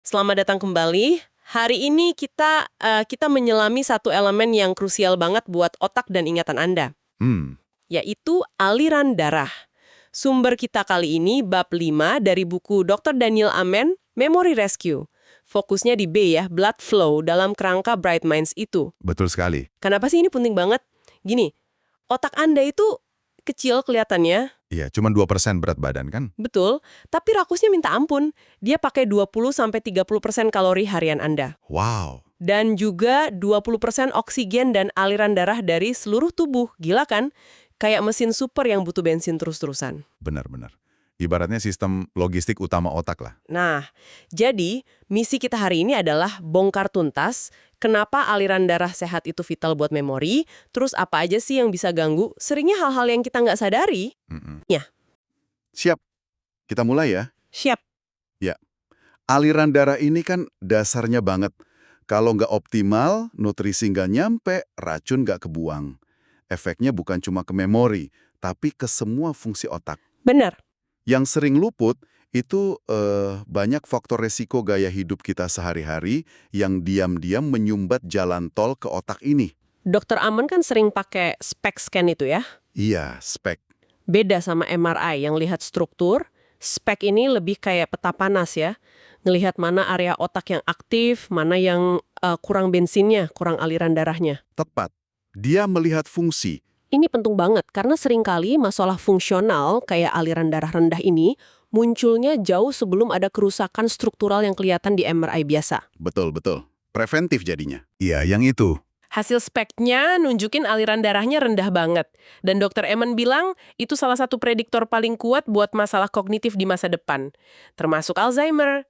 Selamat datang kembali. Hari ini kita menyelami satu elemen yang krusial banget buat otak dan ingatan Anda, Hmm, yaitu aliran darah. Sumber kita kali ini bab 5 dari buku Dr. Daniel Amen, Memory Rescue. Fokusnya di B ya, blood flow dalam kerangka Bright Minds itu. betul sekali. Kenapa sih ini penting banget? Gini, otak Anda itu kecil kelihatannya, Iya, cuma 2% berat badan kan? betul, tapi rakusnya minta ampun. Dia pakai 20-30% kalori harian Anda. Wow, Dan juga 20% oksigen dan aliran darah dari seluruh tubuh. Gila kan? Kayak mesin super yang butuh bensin terus-terusan. benar-benar. Ibaratnya sistem logistik utama otak lah. Nah, jadi misi kita hari ini adalah bongkar tuntas kenapa aliran darah sehat itu vital buat memori, terus apa aja sih yang bisa ganggu, seringnya hal-hal yang kita nggak sadari. Mm-mm. Ya, Siap, kita mulai ya. siap. Ya, aliran darah ini kan dasarnya banget. Kalau nggak optimal, nutrisi nggak nyampe, racun nggak kebuang. Efeknya bukan cuma ke memori, tapi ke semua fungsi otak. Benar. Yang sering luput itu banyak faktor resiko gaya hidup kita sehari-hari yang diam-diam menyumbat jalan tol ke otak ini. Dokter Aman kan sering pakai SPECT scan itu ya. Iya, spek. Beda sama MRI yang lihat struktur, SPECT ini lebih kayak peta panas ya. Ngelihat mana area otak yang aktif, mana yang kurang bensinnya, kurang aliran darahnya. Tepat. Dia melihat fungsi. Ini penting banget karena seringkali masalah fungsional kayak aliran darah rendah ini munculnya jauh sebelum ada kerusakan struktural yang kelihatan di MRI biasa. Betul-betul. Preventif jadinya. Iya, yang itu. Hasil speknya nunjukin aliran darahnya rendah banget. Dan Dr. Eman bilang itu salah satu prediktor paling kuat buat masalah kognitif di masa depan. Termasuk Alzheimer.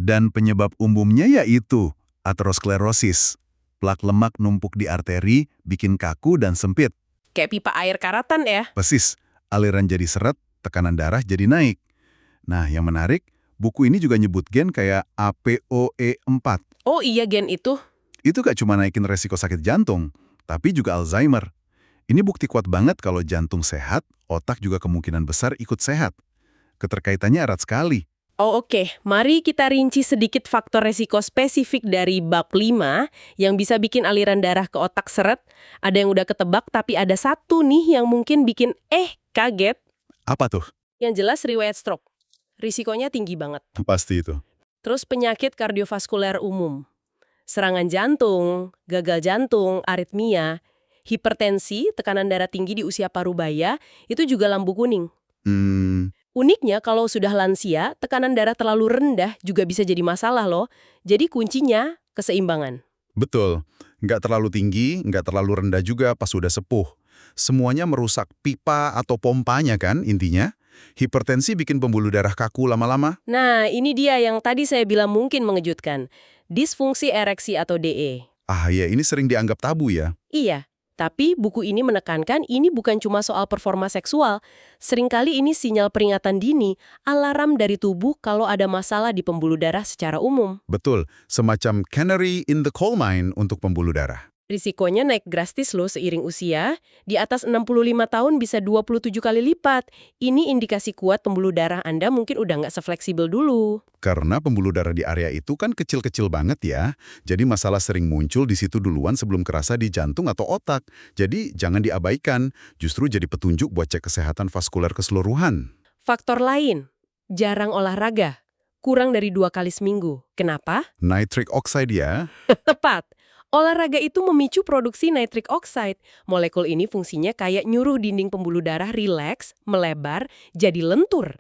Dan penyebab umumnya yaitu aterosklerosis. Plak lemak numpuk di arteri, bikin kaku dan sempit. Kayak pipa air karatan ya. Persis, aliran jadi seret, tekanan darah jadi naik. Nah, yang menarik, buku ini juga nyebut gen kayak APOE4. Oh iya gen itu. Itu gak cuma naikin resiko sakit jantung, tapi juga Alzheimer. Ini bukti kuat banget kalau jantung sehat, otak juga kemungkinan besar ikut sehat. Keterkaitannya erat sekali. Oh oke, mari kita rinci sedikit faktor resiko spesifik dari bab 5 yang bisa bikin aliran darah ke otak seret. Ada yang udah ketebak tapi ada satu nih yang mungkin bikin kaget. Apa tuh? Yang jelas riwayat stroke. Risikonya tinggi banget. Pasti itu. Terus penyakit kardiovaskuler umum. Serangan jantung, gagal jantung, aritmia, hipertensi, tekanan darah tinggi di usia parubaya, itu juga lampu kuning. Uniknya kalau sudah lansia, tekanan darah terlalu rendah juga bisa jadi masalah loh. Jadi kuncinya keseimbangan. Betul. Nggak terlalu tinggi, nggak terlalu rendah juga pas sudah sepuh. Semuanya merusak pipa atau pompanya kan intinya. Hipertensi bikin pembuluh darah kaku lama-lama. Nah, ini dia yang tadi saya bilang mungkin mengejutkan. Disfungsi ereksi atau DE. Ah ya, ini sering dianggap tabu ya. Iya, tapi buku ini menekankan ini bukan cuma soal performa seksual. Seringkali ini sinyal peringatan dini, alarm dari tubuh kalau ada masalah di pembuluh darah secara umum. Betul, semacam canary in the coal mine untuk pembuluh darah. Risikonya naik drastis loh seiring usia, di atas 65 tahun bisa 27 kali lipat. Ini indikasi kuat pembuluh darah Anda mungkin udah nggak sefleksibel dulu. Karena pembuluh darah di area itu kan kecil-kecil banget ya. Jadi masalah sering muncul di situ duluan sebelum kerasa di jantung atau otak. Jadi jangan diabaikan, justru jadi petunjuk buat cek kesehatan vaskuler keseluruhan. Faktor lain, jarang olahraga, kurang dari 2 kali seminggu. Kenapa? Nitric oxide ya. Tepat. Olahraga itu memicu produksi nitric oxide. Molekul ini fungsinya kayak nyuruh dinding pembuluh darah rileks, melebar, jadi lentur.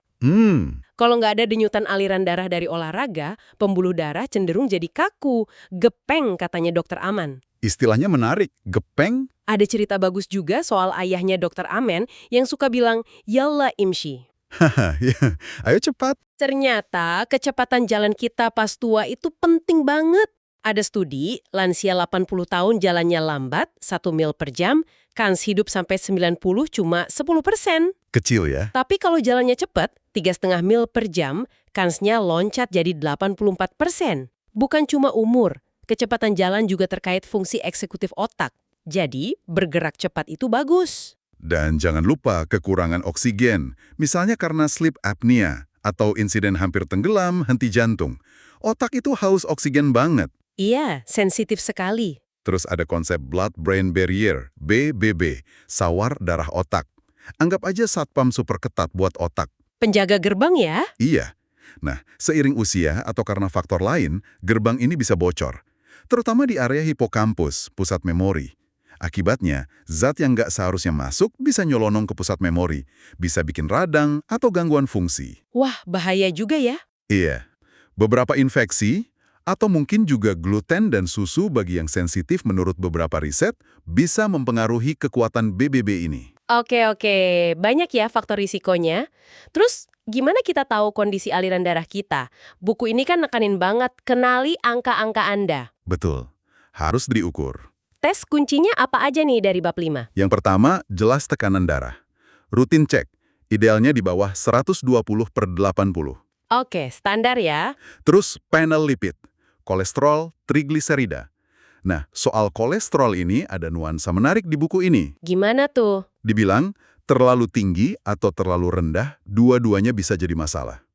Kalau nggak ada denyutan aliran darah dari olahraga, pembuluh darah cenderung jadi kaku, gepeng katanya Dokter Aman. Istilahnya menarik, gepeng. Ada cerita bagus juga soal ayahnya Dokter Aman yang suka bilang, "Yalla imshi." Haha, ya. Ayo cepat. Ternyata kecepatan jalan kita pas tua itu penting banget. Ada studi, lansia 80 tahun jalannya lambat, 1 mil per jam, kans hidup sampai 90 cuma 10%. Kecil ya. Tapi kalau jalannya cepat, 3,5 mil per jam, kansnya loncat jadi 84%. Bukan cuma umur, kecepatan jalan juga terkait fungsi eksekutif otak. Jadi, bergerak cepat itu bagus. Dan jangan lupa kekurangan oksigen, misalnya karena sleep apnea atau insiden hampir tenggelam henti jantung. Otak itu haus oksigen banget. Iya, sensitif sekali. Terus ada konsep blood-brain barrier, BBB, sawar darah otak. Anggap aja satpam super ketat buat otak. Penjaga gerbang ya? Iya. Nah, seiring usia atau karena faktor lain, gerbang ini bisa bocor. Terutama di area hipokampus, pusat memori. Akibatnya, zat yang nggak seharusnya masuk bisa nyelonong ke pusat memori, bisa bikin radang atau gangguan fungsi. Wah, bahaya juga ya. Iya. Beberapa infeksi, atau mungkin juga gluten dan susu bagi yang sensitif menurut beberapa riset, bisa mempengaruhi kekuatan BBB ini. Oke, banyak ya faktor risikonya. Terus, gimana kita tahu kondisi aliran darah kita? Buku ini kan nekanin banget, kenali angka-angka Anda. Betul. Harus diukur. Tes kuncinya apa aja nih dari bab 5? Yang pertama, jelas tekanan darah. Rutin cek, idealnya di bawah 120/80. Oke, standar ya. Terus panel lipid, kolesterol, trigliserida. Nah, soal kolesterol ini ada nuansa menarik di buku ini. Gimana tuh? Dibilang, terlalu tinggi atau terlalu rendah, dua-duanya bisa jadi masalah.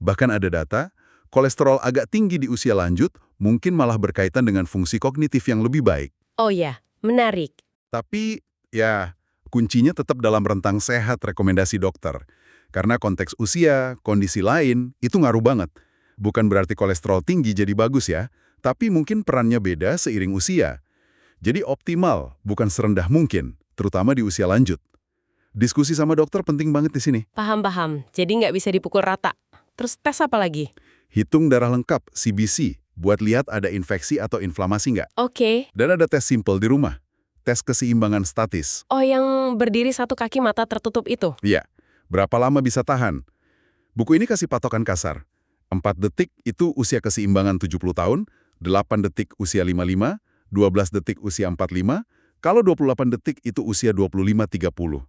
Bahkan ada data, kolesterol agak tinggi di usia lanjut mungkin malah berkaitan dengan fungsi kognitif yang lebih baik. Oh ya, menarik. Tapi, ya, kuncinya tetap dalam rentang sehat rekomendasi dokter. Karena konteks usia, kondisi lain, itu ngaruh banget. Bukan berarti kolesterol tinggi jadi bagus ya, tapi mungkin perannya beda seiring usia. Jadi optimal, bukan serendah mungkin, terutama di usia lanjut. Diskusi sama dokter penting banget di sini. Paham. Jadi nggak bisa dipukul rata. Terus tes apa lagi? Hitung darah lengkap, CBC, buat lihat ada infeksi atau inflamasi nggak. Oke. Dan ada tes simpel di rumah, tes keseimbangan statis. Oh, yang berdiri satu kaki mata tertutup itu? Iya, berapa lama bisa tahan? Buku ini kasih patokan kasar. 4 detik itu usia keseimbangan 70 tahun, 8 detik usia 55, 12 detik usia 45, kalau 28 detik itu usia 25-30.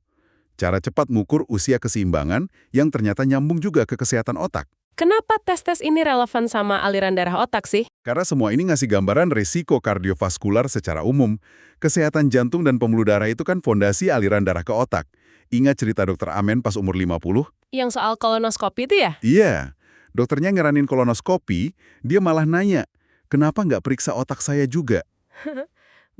Cara cepat mengukur usia keseimbangan yang ternyata nyambung juga ke kesehatan otak. Kenapa tes-tes ini relevan sama aliran darah otak sih? Karena semua ini ngasih gambaran risiko kardiovaskular secara umum. Kesehatan jantung dan pembuluh darah itu kan fondasi aliran darah ke otak. Ingat cerita dokter Amen pas umur 50? Yang soal kolonoskopi itu ya? Iya. Dokternya nyaranin kolonoskopi, dia malah nanya, kenapa nggak periksa otak saya juga?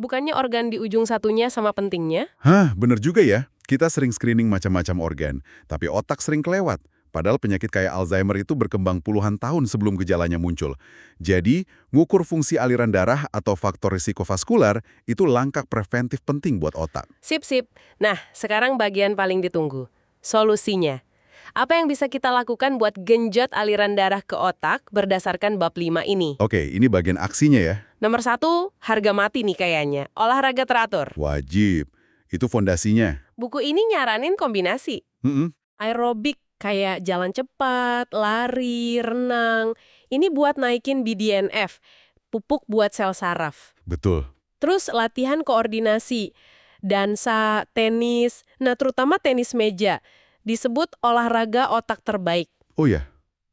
Bukannya organ di ujung satunya sama pentingnya? Hah, bener juga ya. Kita sering screening macam-macam organ, tapi otak sering kelewat. Padahal penyakit kayak Alzheimer itu berkembang puluhan tahun sebelum gejalanya muncul. Jadi, ngukur fungsi aliran darah atau faktor risiko vaskular itu langkah preventif penting buat otak. Sip. Nah, sekarang bagian paling ditunggu. Solusinya. Apa yang bisa kita lakukan buat genjot aliran darah ke otak berdasarkan bab 5 ini? Oke, ini bagian aksinya ya. Nomor 1, harga mati nih kayaknya. Olahraga teratur. Wajib. Itu fondasinya. Buku ini nyaranin kombinasi. Aerobik kayak jalan cepat, lari, renang. Ini buat naikin BDNF, pupuk buat sel saraf. Betul. Terus latihan koordinasi, dansa, tenis, nah terutama tenis meja. Disebut olahraga otak terbaik. Oh ya,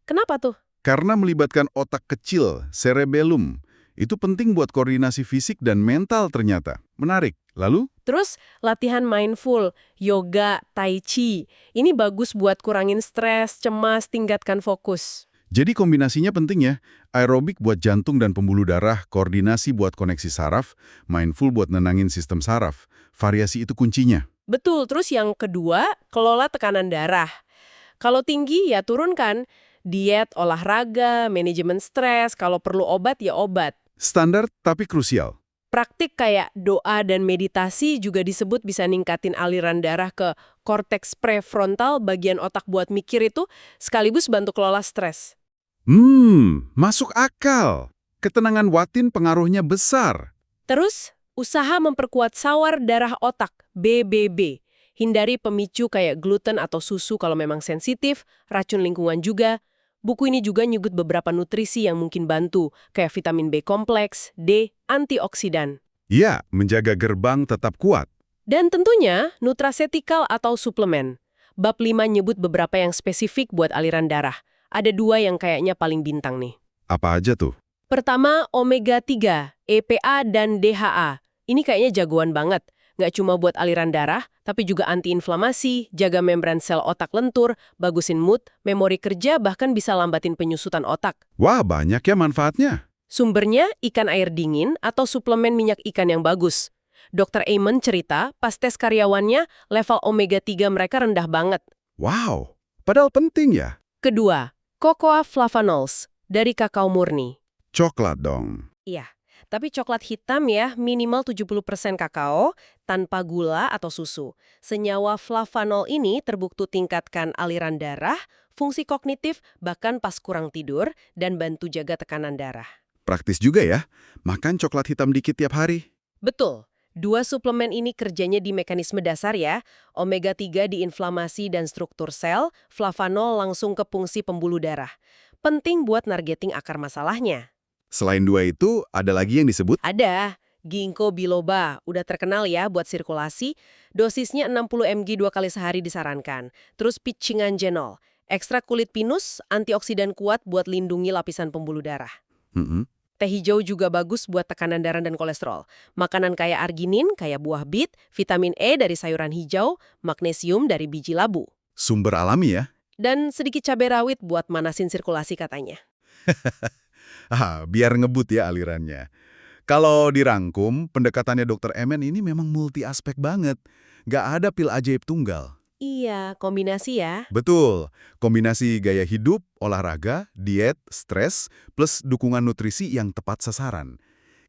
Kenapa tuh? karena melibatkan otak kecil, cerebellum. Itu penting buat koordinasi fisik dan mental ternyata. Menarik. Lalu? Terus latihan mindful, yoga, tai chi. Ini bagus buat kurangin stres, cemas, tingkatkan fokus. Jadi kombinasinya penting ya. Aerobik buat jantung dan pembuluh darah, koordinasi buat koneksi saraf, mindful buat nenangin sistem saraf. Variasi itu kuncinya. Betul, terus yang kedua, kelola tekanan darah. Kalau tinggi ya turunkan. Diet, olahraga, manajemen stres, kalau perlu obat ya obat. Standar tapi krusial. Praktik kayak doa dan meditasi juga disebut bisa ningkatin aliran darah ke korteks prefrontal, bagian otak buat mikir itu, sekaligus bantu kelola stres. Masuk akal. Ketenangan watin pengaruhnya besar. Terus, usaha memperkuat sawar darah otak, BBB. Hindari pemicu kayak gluten atau susu kalau memang sensitif, racun lingkungan juga. Buku ini juga nyugut beberapa nutrisi yang mungkin bantu, kayak vitamin B kompleks, D, antioksidan. Ya, menjaga gerbang tetap kuat. Dan tentunya, nutraceutical atau suplemen. Bab 5 nyebut beberapa yang spesifik buat aliran darah. Ada 2 yang kayaknya paling bintang nih. Apa aja tuh? Pertama, omega 3, EPA dan DHA. Ini kayaknya jagoan banget. Nggak cuma buat aliran darah, tapi juga antiinflamasi, jaga membran sel otak lentur, bagusin mood, memori kerja, bahkan bisa lambatin penyusutan otak. Wah, banyak ya manfaatnya. Sumbernya ikan air dingin atau suplemen minyak ikan yang bagus. Dr. Amen cerita, pas tes karyawannya, level omega-3 mereka rendah banget. Wow, padahal penting ya. Kedua, cocoa flavanols dari kakao murni. Coklat dong. Iya, tapi coklat hitam ya, minimal 70% kakao, tanpa gula atau susu. Senyawa flavanol ini terbukti tingkatkan aliran darah, fungsi kognitif, bahkan pas kurang tidur, dan bantu jaga tekanan darah. Praktis juga ya, makan coklat hitam dikit tiap hari. Betul. Dua suplemen ini kerjanya di mekanisme dasar ya. Omega-3 di inflamasi dan struktur sel, flavanol langsung ke fungsi pembuluh darah. Penting buat nargeting akar masalahnya. Selain dua itu, ada lagi yang disebut Ada. Ginkgo biloba, udah terkenal ya buat sirkulasi. Dosisnya 60 mg 2 kali sehari disarankan. Terus piccingangenol, ekstrak kulit pinus, antioksidan kuat buat lindungi lapisan pembuluh darah. Mm-mm. Teh hijau juga bagus buat tekanan darah dan kolesterol. Makanan kaya arginin, kayak buah bit, vitamin E dari sayuran hijau, magnesium dari biji labu. Sumber alami ya. Dan sedikit cabai rawit buat manasin sirkulasi katanya. Biar ngebut ya alirannya. Kalau dirangkum, pendekatannya Dr. Emen ini memang multi aspek banget. Nggak ada pil ajaib tunggal. Iya, kombinasi ya. Betul, kombinasi gaya hidup, olahraga, diet, stres, plus dukungan nutrisi yang tepat sasaran.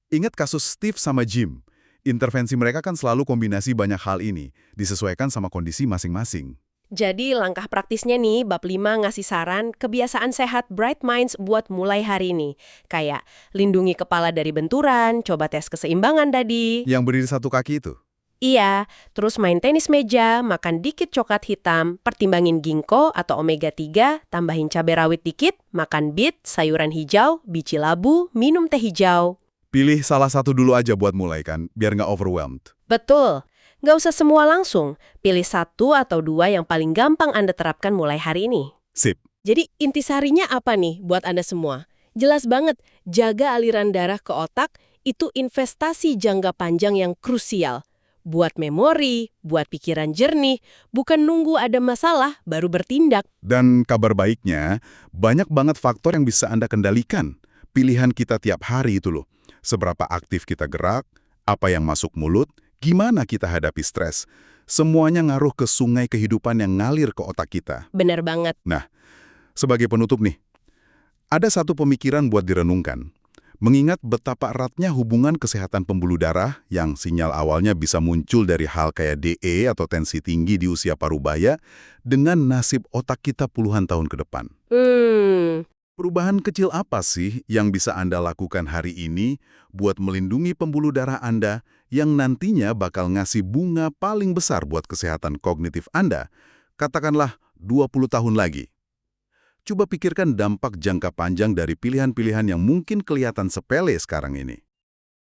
Ingat kasus Steve sama Jim. Intervensi mereka kan selalu kombinasi banyak hal ini, disesuaikan sama kondisi masing-masing. Jadi langkah praktisnya nih, bab 5 ngasih saran kebiasaan sehat Bright Minds buat mulai hari ini. Kayak lindungi kepala dari benturan, coba tes keseimbangan tadi. Yang berdiri satu kaki itu? Iya, terus main tenis meja, makan dikit coklat hitam, pertimbangin ginkgo atau omega-3, tambahin cabai rawit dikit, makan beet, sayuran hijau, biji labu, minum teh hijau. Pilih salah satu dulu aja buat mulai kan, biar nggak overwhelmed. Betul, nggak usah semua langsung, pilih 1 atau 2 yang paling gampang Anda terapkan mulai hari ini. Sip. Jadi intisarinya apa nih buat Anda semua? Jelas banget, jaga aliran darah ke otak itu investasi jangka panjang yang krusial. Buat memori, buat pikiran jernih, bukan nunggu ada masalah baru bertindak. Dan kabar baiknya, banyak banget faktor yang bisa Anda kendalikan. Pilihan kita tiap hari itu loh. Seberapa aktif kita gerak, apa yang masuk mulut, gimana kita hadapi stres. Semuanya ngaruh ke sungai kehidupan yang ngalir ke otak kita. Benar banget. Nah, sebagai penutup nih, ada satu pemikiran buat direnungkan. Mengingat betapa eratnya hubungan kesehatan pembuluh darah yang sinyal awalnya bisa muncul dari hal kayak DE atau tensi tinggi di usia parubaya dengan nasib otak kita puluhan tahun ke depan. Perubahan kecil apa sih yang bisa Anda lakukan hari ini buat melindungi pembuluh darah Anda yang nantinya bakal ngasih bunga paling besar buat kesehatan kognitif Anda, katakanlah 20 tahun lagi? Coba pikirkan dampak jangka panjang dari pilihan-pilihan yang mungkin kelihatan sepele sekarang ini.